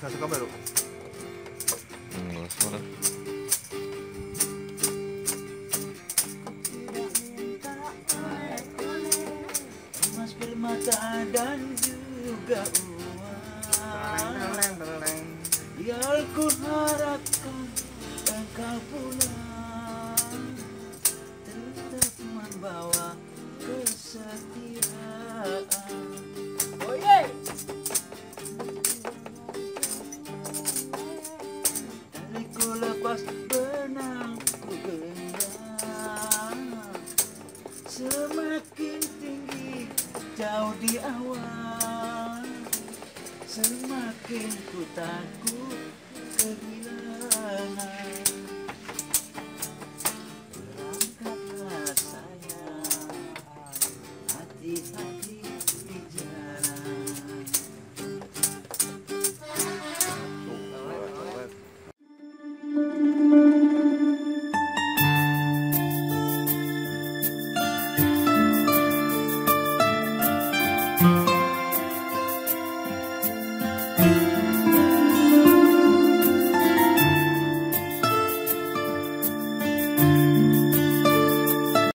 Kasih kabar lu. Suara. Emas permata dan juga uang yang ku harapkan engkau pulang, tetap membawa kesetiaan. Oh yeah. Ku lepas benang ku genggam, semakin tinggi jauh di awan, semakin ku takut kehilangan.